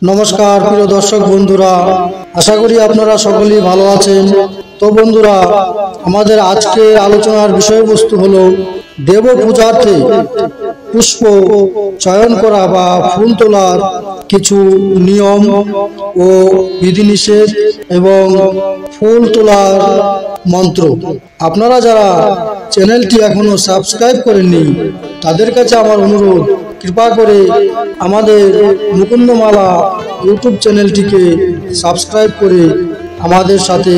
नमस्कार प्रिय दर्शक बंधुरा आशा करी आपनारा सकलेई भालो आछेन। तो बंधुरा आमादेर आजकेर आलोचनार विषयबस्तु हलो देव पूजार्थे पुष्प चयन करा बा फुल तोलार किछु नियम ओ विधिनिषेध एवं फुल तोलार मंत्र। आपनारा जारा चैनलटी एखोनो सबस्क्राइब करेननि तादेर काछे आमार अनुरोध कृपा करे आमादेर मुकुंदमाला यूट्यूब चैनलটিকে सबस्क्राइब करे आमादेर साथे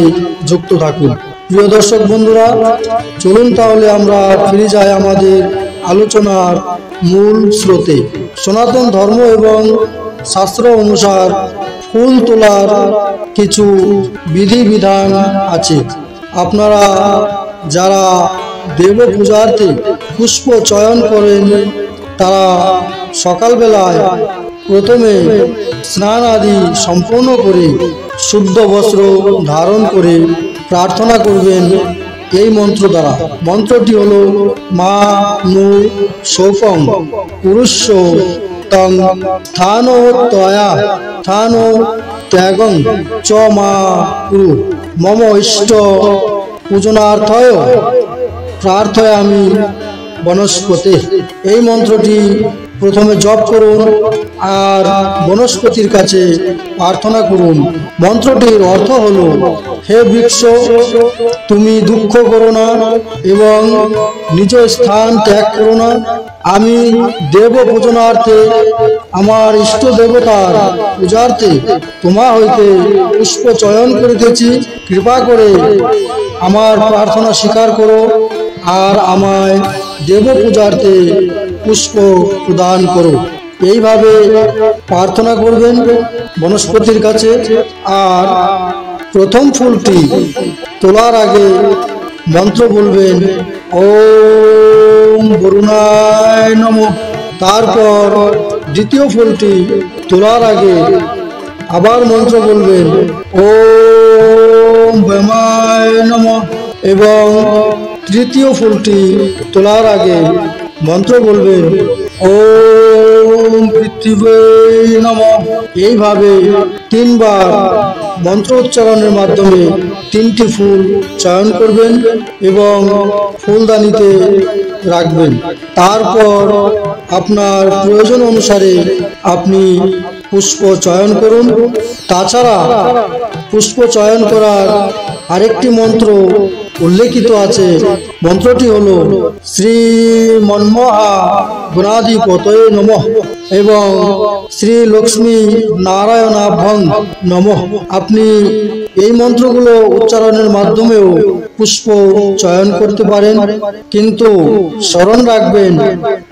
जुक्त थाकुन। प्रिय दर्शक बंधुरा चलुन ताहले आमरा फिरे जाई आमादेर आलोचनार मूल स्रोते। सनातन धर्म एवं शास्त्र अनुसार फुल तोलार किछु विधि विधान आछे। आपनारा जारा देव पूजार्थे पुष्प चयन करेन तारा सकाल बेलाय प्रथमे स्नान आदि सम्पन्न करे शुद्ध वस्त्र धारण करे प्रार्थना करबेन এই মন্ত্র দ্বারা। মন্ত্রটি হলো মা নু শোকং পুরুষ তং স্থান তয়া স্থান ত্যাগং চ মা কুরু মম ইষ্ট পূজনার্থয় প্রার্থয়ামি বনস্পতি। এই মন্ত্রটি प्रथमे जप करुन और बनस्पतिर काछे प्रार्थना करुन। मंत्रटिर अर्थ हलो हे वृक्ष तुमी दुख करो ना एवं निज स्थान त्याग करो ना। आमी देव पूजनार्थे आमार इष्ट देवतार पूजार्थे तोमा हईते पुष्प चयन करितेछि। कृपा करे आमार प्रार्थना स्वीकार करो और आमाय देव पूजार्थे पुष्प प्रदान करो। এই ভাবে প্রার্থনা করবেন বনস্পতির কাছে। আর প্রথম ফুলটি তোলার আগে মন্ত্র বলবেন ওম বরুণায় নমঃ। তারপর দ্বিতীয় ফুলটি তোলার আগে আবার মন্ত্র বলবেন ওম ব্রহ্মায় নমঃ এবং তৃতীয় ফুলটি তোলার আগে मंत्र बोलबेन ओम पृथ्वी नमः। এই ভাবে তিনবার मंत्र उच्चारणের মাধ্যমে তিনটি ফুল চয়ন করবেন এবং ফুলদানিতে রাখবেন। তারপর আপনার প্রয়োজন অনুসারে আপনি পুষ্প চয়ন করুন। তাছাড়া পুষ্প চয়ন করার আরেকটি মন্ত্র উল্লেখিত আছে। মন্ত্রটি হলো শ্রী মন্মহা গুণাধিপতয়ে নমঃ এবং শ্রী লক্ষ্মী নারায়ণাভ্যং নমঃ। আপনি এই মন্ত্রগুলো উচ্চারণের মাধ্যমেও পুষ্প চয়ন করতে পারেন, কিন্তু স্মরণ রাখবেন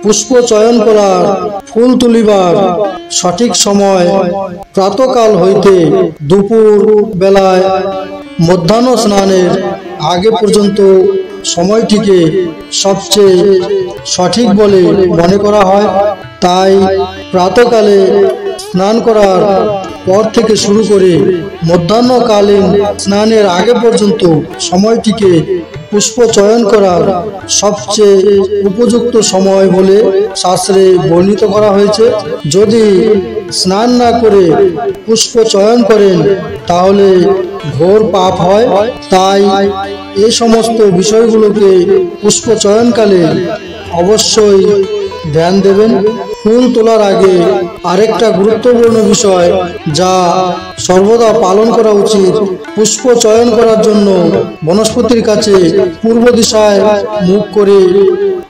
পুষ্প চয়ন করার ফুল তুলিবার সঠিক সময় প্রাতঃকাল হইতে দুপুর বেলায় মধ্যাহ্ন স্নানের आगे पर्यन्त সময়টিকে সবচেয়ে সঠিক বলে মনে করা হয়। তাই প্রাতঃকালে স্নান করার পর থেকে শুরু করে মধ্যাহ্নকালীন স্নানের আগে পর্যন্ত সময়টিকে পুষ্প চয়ন করার সবচেয়ে উপযুক্ত সময় বলে শাস্ত্রে বর্ণিত করা হয়েছে। যদি স্নান না করে পুষ্প চয়ন করেন তাহলে ঘোর পাপ হয়। তাই এই সমস্ত বিষয়গুলোকে পুষ্প চয়নকালে অবশ্যই ধ্যান দেবেন। ফুল তোলার আগে আরেকটা গুরুত্বপূর্ণ বিষয় যা সর্বদা পালন করা উচিত, পুষ্প চয়ন করার জন্য বনস্পতির কাছে পূর্ব দিশায় মুখ করে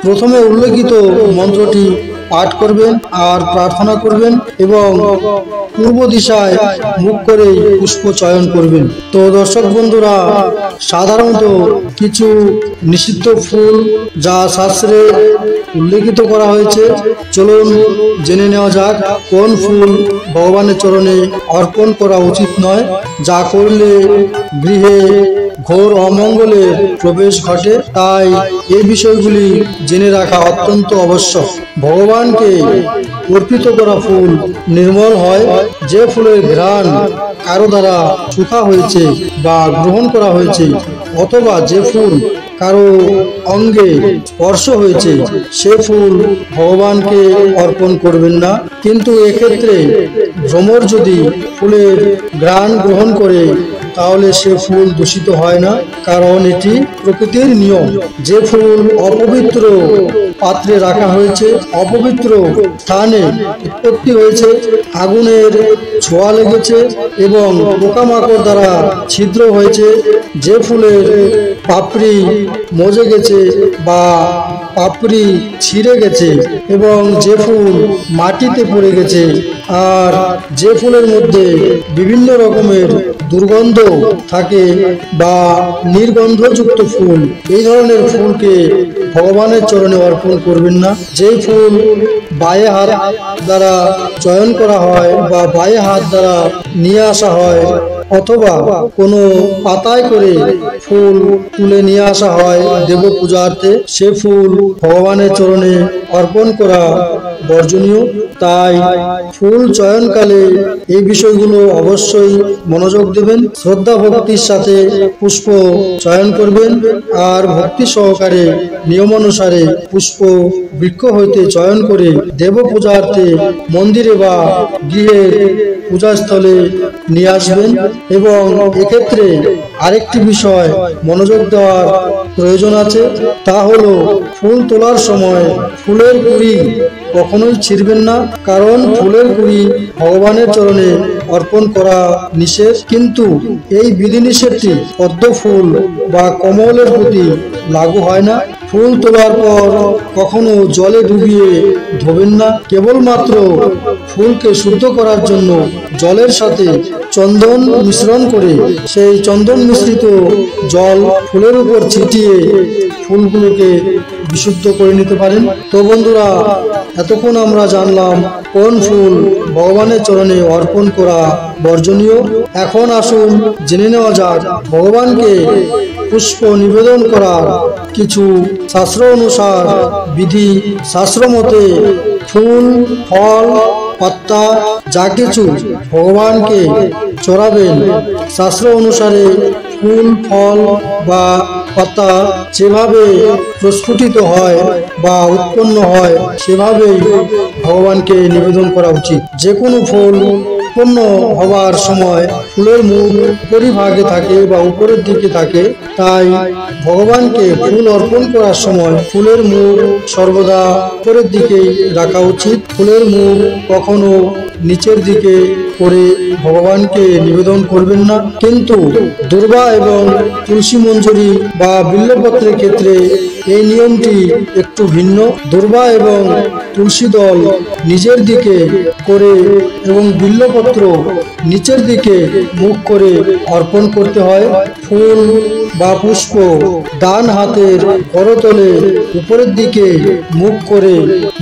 প্রথমে উল্লেখিত মন্ত্রটি পাঠ করবেন আর প্রার্থনা করবেন এবং পূর্ব দিশায় মুখ করে পুষ্প চয়ন করবেন। তো দর্শক বন্ধুরা, সাধারণত কিছু নিষিদ্ধ ফুল যা শাস্ত্রে উল্লেখিত করা হয়েছে, চলুন জেনে নেওয়া যাক কোন ফুল ভগবানের চরণে অর্পণ করা উচিত নয়, যা করলে গৃহে ঘোর অমঙ্গলের প্রবেশ ঘটে। তাই এই বিষয়গুলি জেনে রাখা অত্যন্ত আবশ্যক। ভগবানকে অর্পিত করা ফুল নির্মল হয়। যে ফুলের ঘ্রাণ কারো দ্বারা শুকা হয়েছে বা গ্রহণ করা হয়েছে, অথবা যে ফুল কারো অঙ্গে স্পর্শ হয়েছে সে ফুল ভগবানকে অর্পণ করবেন না। কিন্তু এক্ষেত্রে ভ্রমর যদি ফুলের ঘ্রাণ গ্রহণ করে তাহলে সে ফুল দূষিত হয় না, কারণ এটি প্রকৃতির নিয়ম। যে ফুল অপবিত্র পাত্রে রাখা হয়েছে, অপবিত্র স্থানে উৎপত্তি হয়েছে, আগুনের ছোঁয়া লেগেছে এবং পোকামাকড় দ্বারা ছিদ্র হয়েছে, যে ফুলের পাপড়ি মজে গেছে বা পাপড়ি ছিঁড়ে গেছে এবং যে ফুল মাটিতে পড়ে গেছে, আর যে ফুলের মধ্যে বিভিন্ন রকমের দুর্গন্ধ থাকে বা নির্গন্ধযুক্ত ফুল, এই ধরনের ফুলকে ভগবানের চরণে অর্পণ করবেন না। যে ফুল বায়ে হাত দ্বারা চয়ন করা হয় বা বায়ে হাত দ্বারা নিয়ে আসা হয় অথবা কোনো পাতায় করে ফুল তুলে নিয়ে আসা হয় দেব পূজার্থে, সে ফুল ভগবানের চরণে অর্পণ করা বর্জনীয়। তাই ফুল চয়নকালে এই বিষয়গুলো অবশ্যই মনোযোগ দেবেন, শ্রদ্ধা ভক্তির সাথে পুষ্প চয়ন করবেন আর ভক্তি সহকারে নিয়মানুসারে পুষ্প বৃক্ষ হইতে চয়ন করে দেব পূজার্থে মন্দিরে বা গৃহের পূজাস্থলে নিয়ে আসবেন। এবং এক্ষেত্রে আরেকটি বিষয় মনোযোগ দেওয়ার প্রয়োজন আছে, তা হলো ফুল তোলার সময় ফুলের কুড়ি কখনোই ছিঁড়বেন না, কারণ ফুলের কুড়ি ভগবানের চরণে অর্পণ করা নিষেধ। কিন্তু এই বিধিনিষেধটি পদ্ম ফুল বা কমলের প্রতি লাগু হয় না। ফুল তোলার পর কখনো জলে ডুবিয়ে ধোবেন না, কেবলমাত্র ফুলকে শুদ্ধ করার জন্য জলের সাথে চন্দন মিশ্রণ করে সেই চন্দন মিশ্রিত জল ফুলের উপর ছিটিয়ে ফুলগুলোকে বিশুদ্ধ করে নিতে পারেন। তো বন্ধুরা, এতক্ষণ আমরা জানলাম কোন ফুল ভগবানের চরণে অর্পণ করা বর্জনীয়। এখন আসুন জেনে নেওয়া যাক ভগবানকে পুষ্প নিবেদন করার কিছু শাস্ত্র অনুসার বিধি। শাস্ত্র মতে ফুল, ফল, পাতা যা কিছু ভগবানকে চড়াবেন, শাস্ত্র অনুসারে ফুল, ফল বা পাতা যেভাবে প্রস্ফুটিত হয় বা উৎপন্ন হয় সেভাবেই ভগবানকে নিবেদন করা উচিত। যে কোনো ফুল উৎপন্ন হবার সময় ফুলের মুখ উপরিভাগে থাকে বা উপরের দিকে থাকে, তাই ভগবানকে ফুল অর্পণ করার সময় ফুলের মুখ সর্বদা উপরের দিকেই রাখা উচিত। ফুলের মুখ কখনো নিচের দিকে করে ভগবানকে নিবেদন করবেন না। কিন্তু দুর্বা এবং তুলসী মঞ্জরি বা বিল্বপত্রের ক্ষেত্রে এই নিয়মটি একটু ভিন্ন। দুর্বা এবং তুলসী দল নিজের দিকে করে এবং বিল্বপত্র নিচের দিকে মুখ করে অর্পণ করতে হয়। ফুল বা পুষ্প ডান হাতের করতলে উপরের দিকে মুখ করে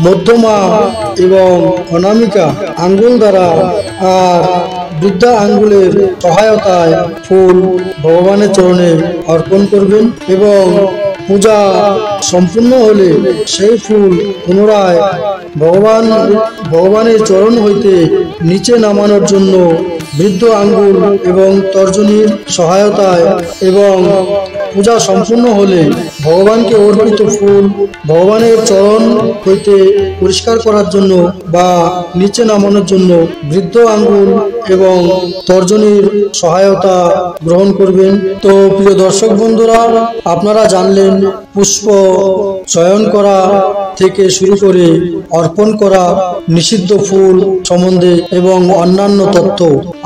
মধ্যমা এবং অনামিকা আঙ্গুল দ্বারা আর বৃদ্ধা আঙ্গুলের সহায়তায় ফুল ভগবানের চরণে অর্পণ করবেন এবং পূজা সম্পূর্ণ হলে সেই ফুল পুনরায় ভগবানের চরণ হইতে নিচে নামানোর জন্য বৃদ্ধ আঙ্গুল এবং তর্জনীর সহায়তায় এবং পূজা সম্পূর্ণ হলে ভগবানকে অর্পিত ফুল ভগবানের চরণ হইতে পরিষ্কার করার জন্য বা নিচে নামানোর জন্য বৃদ্ধ আঙ্গুল এবং তর্জনীর সহায়তা গ্রহণ করবেন। তো প্রিয় দর্শক বন্ধুরা, আপনারা জানলেন পুষ্প চয়ন করা থেকে শুরু করে অর্পণ করা নিষিদ্ধ ফুল সম্বন্ধে এবং অন্যান্য তথ্য।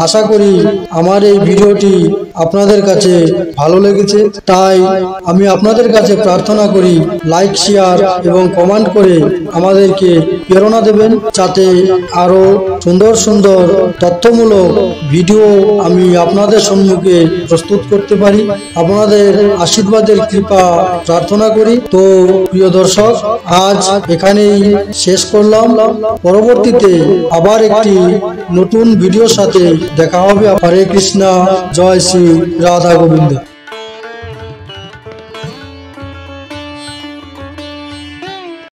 আশা করি আমার এই ভিডিওটি আপনাদের কাছে ভালো লেগেছে। তাই আমি আপনাদের কাছে প্রার্থনা করি লাইক, শেয়ার এবং কমেন্ট করে আমাদেরকে প্রেরণা দেবেন, যাতে আরো সুন্দর সুন্দর তথ্যমূলক ভিডিও আমি আপনাদের সম্মুখে প্রস্তুত করতে পারি। আপনাদের আশীর্বাদের কৃপা প্রার্থনা করি। তো প্রিয় দর্শক, আজ এখানেই শেষ করলাম। পরবর্তীতে আবার একটি নতুন ভিডিওর সাথে দেখা হবে। হরে কৃষ্ণা, জয় শ্রী রাধা গোবিন্দ।